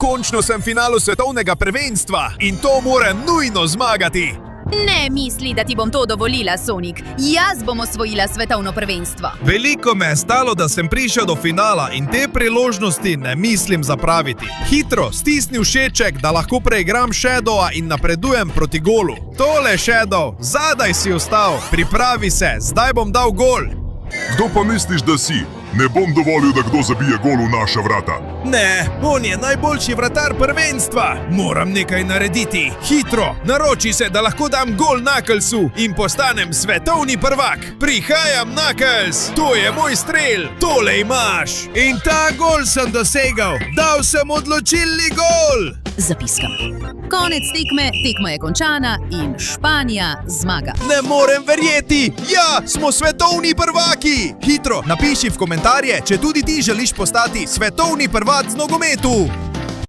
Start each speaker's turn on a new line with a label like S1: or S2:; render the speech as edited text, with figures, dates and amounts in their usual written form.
S1: Končno sem v finalu svetovnega prvenstva in to mora nujno zmagati.
S2: Ne misli, da ti bom to dovolila, Sonic. Jaz bom osvojila svetovno prvenstvo.
S3: Veliko me je stalo, da sem prišel do finala in te priložnosti ne mislim zapraviti. Hitro stisni všeček, da lahko preigram Shadowa in napredujem proti golu. Tole, Shadow, zadaj si ostal. Pripravi se, zdaj bom dal gol.
S4: Kdo pa misliš, da si? Ne bom dovolil, da kdo zabije gol v naša vrata.
S3: Ne, on je najboljši vratar prvenstva. Moram nekaj narediti. Hitro, naroči se, da lahko dam gol Knucklesu in postanem svetovni prvak. Prihajam, Knuckles, to je moj strel, tole imaš. In ta gol sem dosegal, dal sem odločilni gol.
S2: Zapiskam. Konec tekme, tekma je končana in Španija zmaga.
S3: Ne morem verjeti! Ja, smo svetovni prvaki! Hitro, napiši v komentarje, če tudi ti želiš postati svetovni prvak z nogometu!